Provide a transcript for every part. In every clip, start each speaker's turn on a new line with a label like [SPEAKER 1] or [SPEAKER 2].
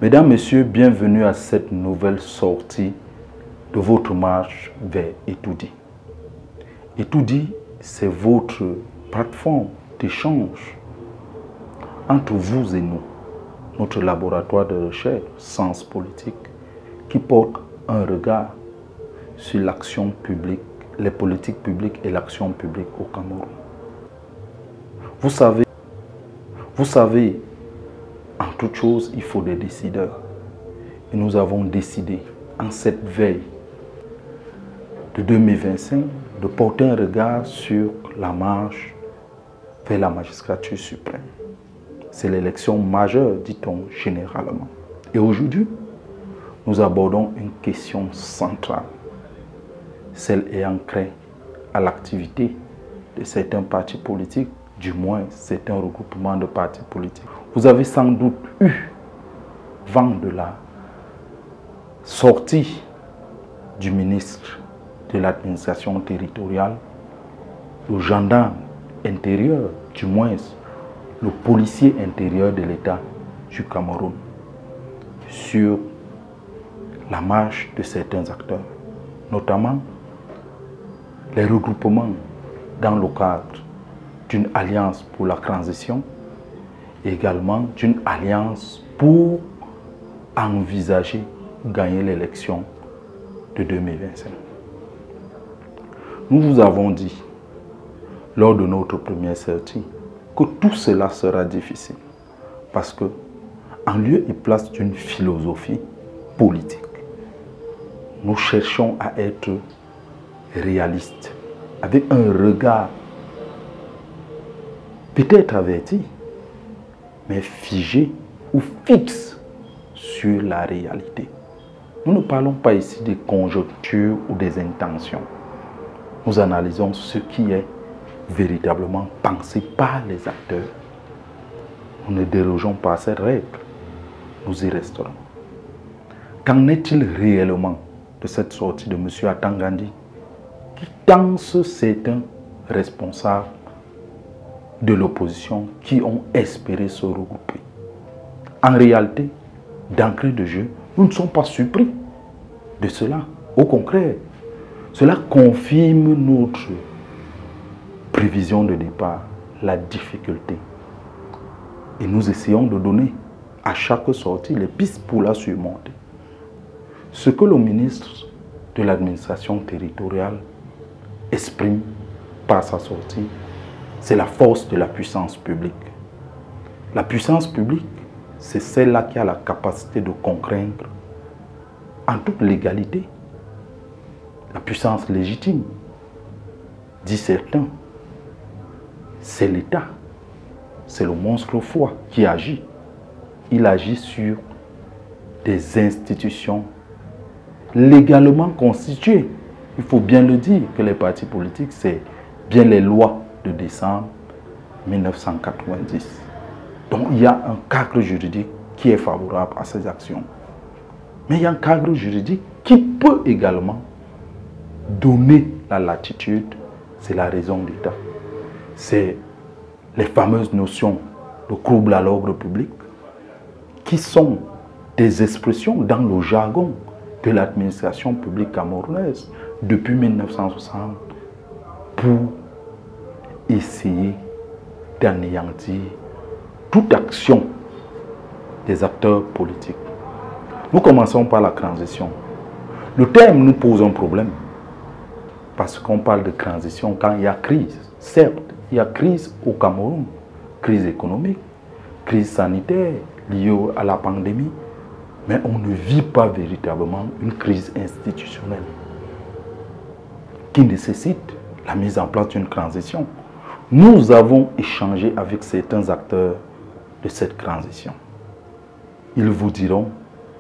[SPEAKER 1] Mesdames, Messieurs, bienvenue à cette nouvelle sortie de votre marche vers Etoudi. Etoudi, c'est votre plateforme d'échange entre vous et nous, notre laboratoire de recherche Sens Politique, qui porte un regard sur l'action publique, les politiques publiques et l'action publique au Cameroun. Vous savez, en toute chose, il faut des décideurs. Et nous avons décidé, en cette veille de 2025, de porter un regard sur la marche vers la magistrature suprême. C'est l'élection majeure, dit-on généralement. Et aujourd'hui, nous abordons une question centrale, celle ayant trait à l'activité de certains partis politiques, du moins certains regroupements de partis politiques. Vous avez sans doute eu vent de la sortie du ministre de l'administration territoriale, le gendarme intérieur, du moins le policier intérieur de l'État du Cameroun, sur la marche de certains acteurs, notamment les regroupements dans le cadre d'une alliance pour la transition et également d'une alliance pour envisager gagner l'élection de 2025. Nous vous avons dit, lors de notre première sortie, que tout cela sera difficile parce que, en lieu et place d'une philosophie politique, nous cherchons à être réalistes, avec un regard peut-être averti, mais figé ou fixe sur la réalité. Nous ne parlons pas ici des conjonctures ou des intentions. Nous analysons ce qui est véritablement pensé par les acteurs. Nous ne dérogeons pas à cette règle. Nous y resterons. Qu'en est-il réellement de cette sortie de M. Atangandi qui tense certains responsables de l'opposition qui ont espéré se regrouper? En réalité, d'entrée de jeu, nous ne sommes pas surpris de cela. Au contraire, cela confirme notre prévision de départ, la difficulté. Et nous essayons de donner à chaque sortie les pistes pour la surmonter. Ce que le ministre de l'administration territoriale exprime par sa sortie, c'est la force de la puissance publique. La puissance publique, c'est celle-là qui a la capacité de contraindre en toute légalité. La puissance légitime, dit certains, c'est l'État, c'est le monstre foi qui agit. Il agit sur des institutions légalement constituées. Il faut bien le dire que les partis politiques, c'est bien les lois de décembre 1990. Donc il y a un cadre juridique qui est favorable à ces actions. Mais il y a un cadre juridique qui peut également donner la latitude, c'est la raison d'État. C'est les fameuses notions de trouble à l'ordre public qui sont des expressions dans le jargon de l'administration publique camerounaise depuis 1960 pour essayer d'anéantir toute action des acteurs politiques. Nous commençons par la transition. Le terme nous pose un problème parce qu'on parle de transition quand il y a crise. Certes, il y a crise au Cameroun, crise économique, crise sanitaire liée à la pandémie, mais on ne vit pas véritablement une crise institutionnelle qui nécessite la mise en place d'une transition. Nous avons échangé avec certains acteurs de cette transition. Ils vous diront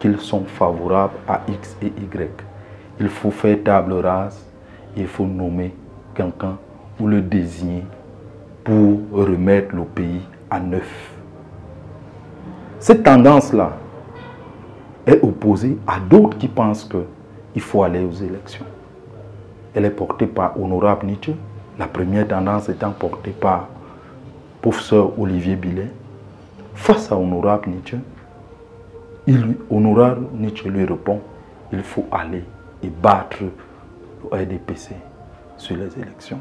[SPEAKER 1] qu'ils sont favorables à X et Y. Il faut faire table rase, il faut nommer quelqu'un ou le désigner pour remettre le pays à neuf. Cette tendance-là est opposée à d'autres qui pensent qu'il faut aller aux élections. Elle est portée par Honorable Nietzsche, la première tendance étant portée par professeur Olivier Billet. Face à Honorable Nietzsche, Honorable Nietzsche lui répond, il faut aller et battre le RDPC sur les élections,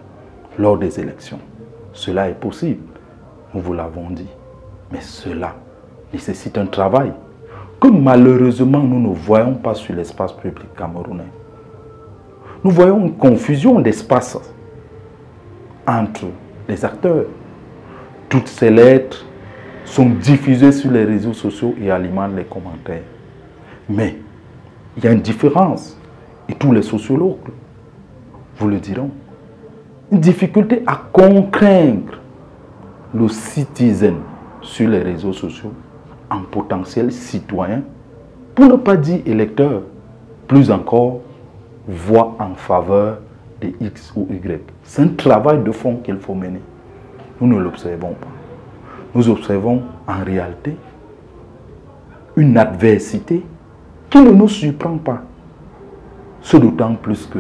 [SPEAKER 1] lors des élections. Cela est possible, nous vous l'avons dit, mais cela nécessite un travail que malheureusement nous ne voyons pas sur l'espace public camerounais. Nous voyons une confusion d'espace entre les acteurs. Toutes ces lettres sont diffusées sur les réseaux sociaux et alimentent les commentaires. Mais il y a une différence, et tous les sociologues vous le diront. Une difficulté à contraindre le citizen sur les réseaux sociaux en potentiel citoyen, pour ne pas dire électeur, plus encore, voix en faveur de X ou Y. C'est un travail de fond qu'il faut mener. Nous ne l'observons pas. Nous observons en réalité une adversité qui ne nous surprend pas. Ce d'autant plus que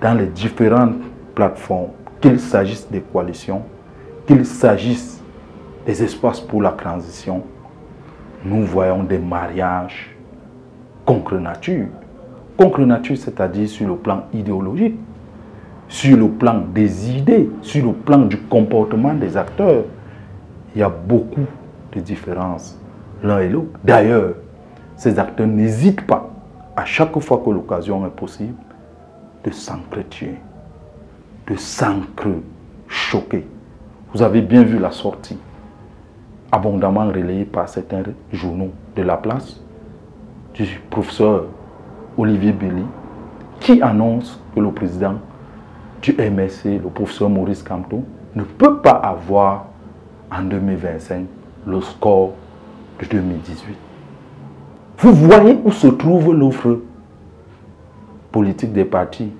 [SPEAKER 1] dans les différentes plateformes, qu'il s'agisse des coalitions, qu'il s'agisse des espaces pour la transition, nous voyons des mariages contre nature. Contre nature, c'est-à-dire sur le plan idéologique, sur le plan des idées, sur le plan du comportement des acteurs. Il y a beaucoup de différences l'un et l'autre. D'ailleurs, ces acteurs n'hésitent pas, à chaque fois que l'occasion est possible, de s'entretuer, de s'entre-choquer. Vous avez bien vu la sortie, abondamment relayée par certains journaux de la place, du professeur Olivier Belly, qui annonce que le président du MSC, le professeur Maurice Kamto, ne peut pas avoir en 2025 le score de 2018. Vous voyez où se trouve l'offre politique des partis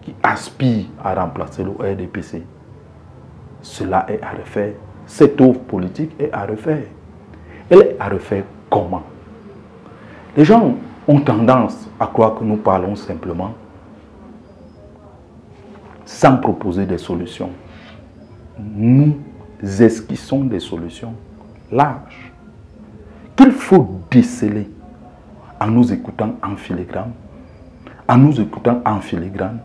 [SPEAKER 1] qui aspirent à remplacer le RDPC. Cela est à refaire. Cette offre politique est à refaire. Elle est à refaire comment? Les gens ont tendance à croire que nous parlons simplement sans proposer des solutions. Nous esquissons des solutions larges qu'il faut déceler en nous écoutant en filigrane, en nous écoutant en filigrane,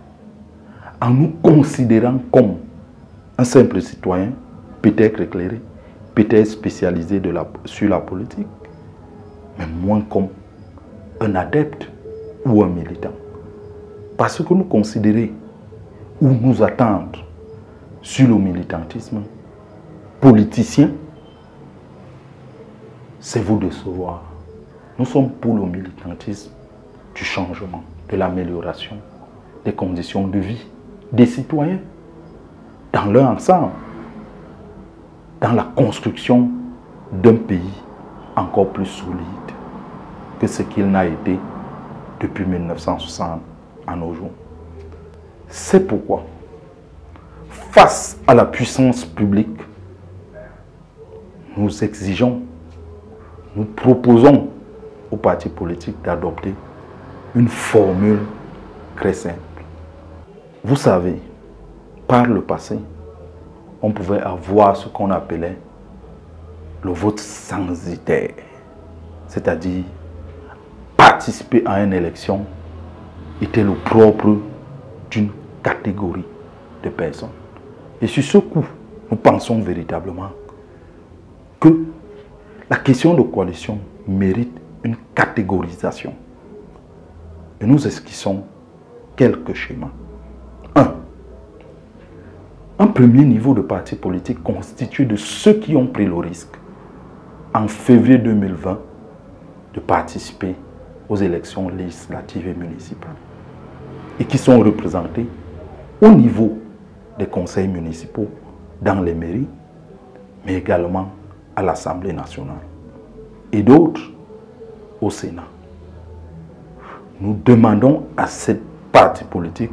[SPEAKER 1] en nous considérant comme un simple citoyen, peut-être éclairé, peut-être spécialisé sur la politique, mais moins comme un adepte ou un militant. Parce que nous considérer ou nous attendre sur le militantisme politicien, c'est vous décevoir. Nous sommes pour le militantisme du changement, de l'amélioration des conditions de vie des citoyens dans leur ensemble, dans la construction d'un pays encore plus solide que ce qu'il n'a été depuis 1960 à nos jours. C'est pourquoi, face à la puissance publique, nous exigeons, nous proposons aux partis politiques d'adopter une formule très simple. Vous savez, par le passé, on pouvait avoir ce qu'on appelait le vote censitaire, c'est-à-dire participer à une élection était le propre d'une catégorie de personnes. Et sur ce coup, nous pensons véritablement que la question de coalition mérite une catégorisation. Et nous esquissons quelques schémas. Un premier niveau de parti politique constitué de ceux qui ont pris le risque, en février 2020, de participer aux élections législatives et municipales et qui sont représentés au niveau des conseils municipaux, dans les mairies, mais également à l'Assemblée nationale et d'autres au Sénat. Nous demandons à cette parti politique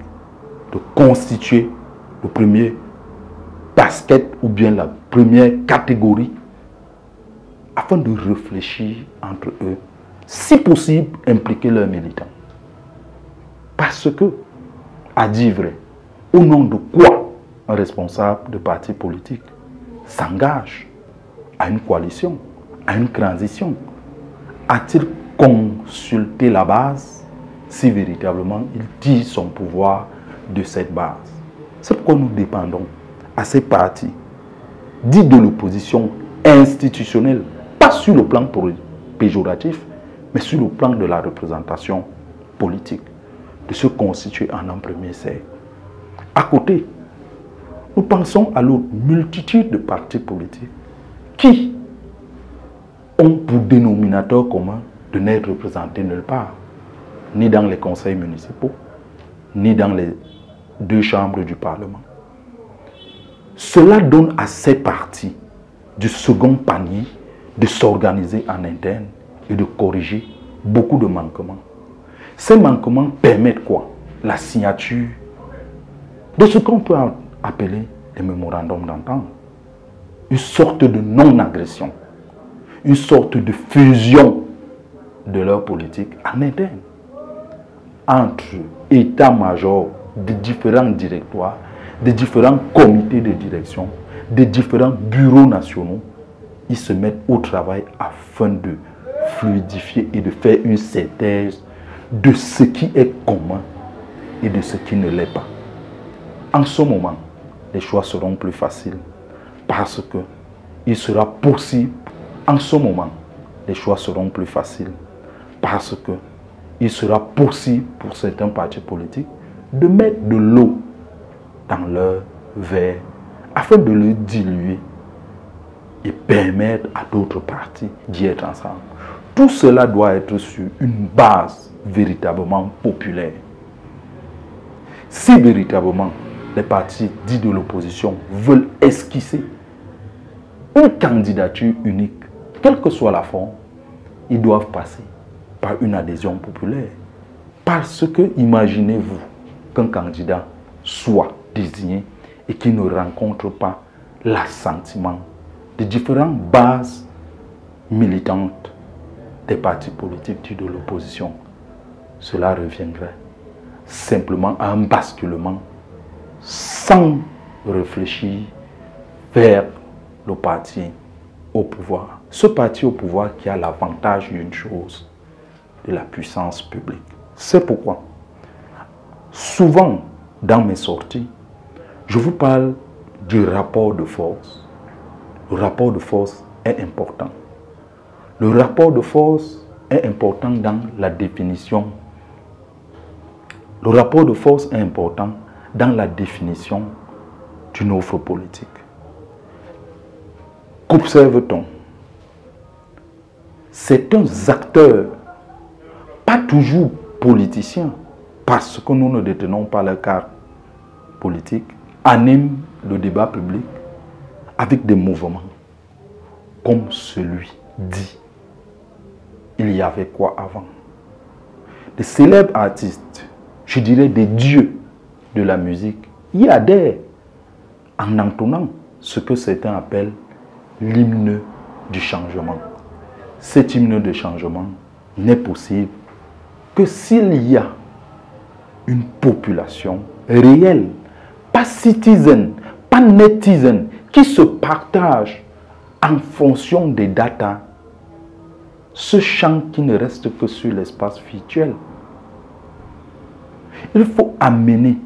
[SPEAKER 1] de constituer le premier basket ou bien la première catégorie afin de réfléchir entre eux, si possible impliquer leurs militants. Parce que, à dire vrai, au nom de quoi un responsable de parti politique s'engage à une coalition, à une transition, a-t-il consulté la base si véritablement il tire son pouvoir de cette base? C'est pourquoi nous dépendons à ces partis dits de l'opposition institutionnelle, pas sur le plan péjoratif, mais sur le plan de la représentation politique, de se constituer en un premier cercle. À côté, nous pensons à l'autre multitude de partis politiques qui ont pour dénominateur commun de n'être représentés nulle part, ni dans les conseils municipaux, ni dans les deux chambres du Parlement. Cela donne à ces partis du second panier de s'organiser en interne et de corriger beaucoup de manquements. Ces manquements permettent quoi? La signature de ce qu'on peut appeler des mémorandums d'entente. Une sorte de non-agression, une sorte de fusion de leur politique en interne entre états-majors des différents directoires, des différents comités de direction, des différents bureaux nationaux. Ils se mettent au travail afin de fluidifier et de faire une synthèse de ce qui est commun et de ce qui ne l'est pas. En ce moment, les choix seront plus faciles parce que il sera possible. En ce moment, les choix seront plus faciles parce que il sera possible pour certains partis politiques de mettre de l'eau dans leur verre afin de le diluer et permettre à d'autres partis d'y être ensemble. Tout cela doit être sur une base véritablement populaire. Si véritablement les partis dits de l'opposition veulent esquisser une candidature unique, quelle que soit la forme, ils doivent passer par une adhésion populaire. Parce que, imaginez-vous qu'un candidat soit désigné et qu'il ne rencontre pas l'assentiment des différentes bases militantes des partis politiques dits de l'opposition. Cela reviendrait simplement à un basculement sans réfléchir vers le parti au pouvoir. Ce parti au pouvoir qui a l'avantage d'une chose, de la puissance publique. C'est pourquoi, souvent dans mes sorties, je vous parle du rapport de force. Le rapport de force est important. Le rapport de force est important dans la définition. Le rapport de force est important dans la définition d'une offre politique. Qu'observe-t-on? Certains acteurs, pas toujours politiciens, parce que nous ne détenons pas leur carte politique, animent le débat public avec des mouvements comme celui dit « Il y avait quoi avant ?» Des célèbres artistes, je dirais des dieux de la musique, y adhèrent en entonnant ce que certains appellent l'hymne du changement. Cet hymne de changement n'est possible que s'il y a une population réelle, pas citizen, pas netizen, qui se partage en fonction des datas ce champ qui ne reste que sur l'espace virtuel. Il faut amener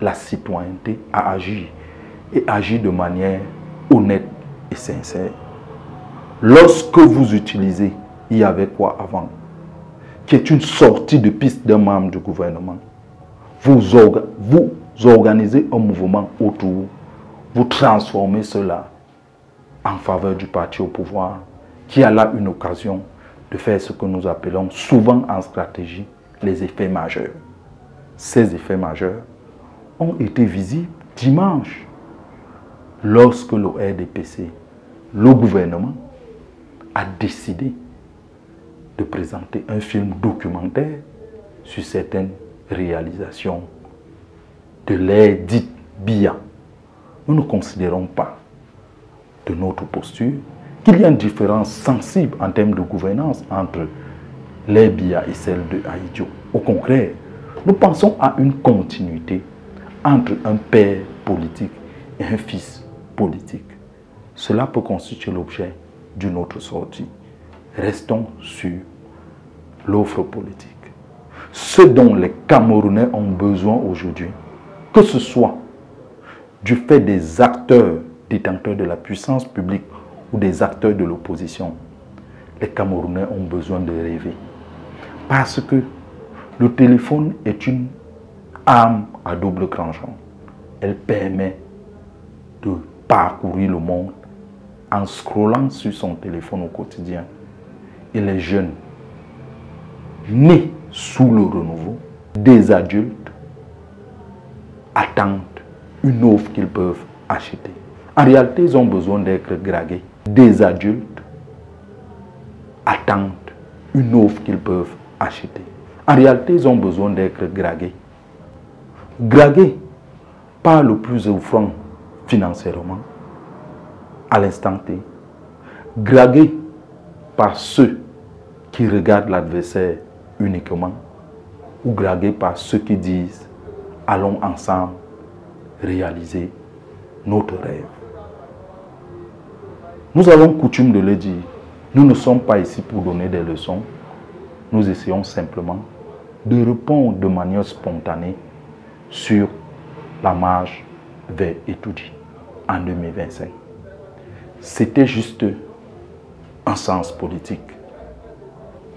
[SPEAKER 1] la citoyenneté à agir et agir de manière honnête et sincère. Lorsque vous utilisez « Il y avait quoi avant ?» qui est une sortie de piste d'un membre du gouvernement, vous organisez un mouvement autour, vous transformez cela en faveur du parti au pouvoir, qui a là une occasion de faire ce que nous appelons souvent en stratégie les effets majeurs. Ces effets majeurs ont été visibles dimanche, lorsque le RDPC, le gouvernement, a décidé de présenter un film documentaire sur certaines réalisations de l'ère dite BIA. Nous ne considérons pas, de notre posture, qu'il y a une différence sensible en termes de gouvernance entre l'ère BIA et celle de Ahidjo. Au contraire, nous pensons à une continuité entre un père politique et un fils politique. Cela peut constituer l'objet d'une autre sortie. restons sur l'offre politique. Ce dont les Camerounais ont besoin aujourd'hui, que ce soit du fait des acteurs détenteurs de la puissance publique ou des acteurs de l'opposition, les Camerounais ont besoin de rêver. Parce que le téléphone est une arme à double tranchant. Elle permet de parcourir le monde en scrollant sur son téléphone au quotidien. Et les jeunes nés sous le renouveau, des adultes, attendent une offre qu'ils peuvent acheter. En réalité, ils ont besoin d'être gragués. Des adultes attendent une offre qu'ils peuvent acheter. En réalité, ils ont besoin d'être gragués. Gragués par le plus offrant financièrement, à l'instant T. Gragués par ceux qui regardent l'adversaire uniquement, ou gragués par ceux qui disent « allons ensemble réaliser notre rêve ». Nous avons coutume de le dire, nous ne sommes pas ici pour donner des leçons, nous essayons simplement de répondre de manière spontanée sur la marche vers Etoudi en 2025. C'était juste un sens politique.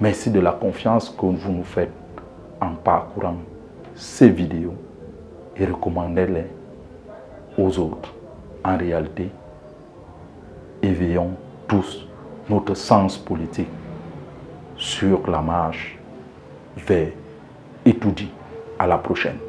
[SPEAKER 1] Merci de la confiance que vous nous faites en parcourant ces vidéos et recommandez-les aux autres. En réalité, éveillons tous notre sens politique sur la marche vers Etoudi. À la prochaine.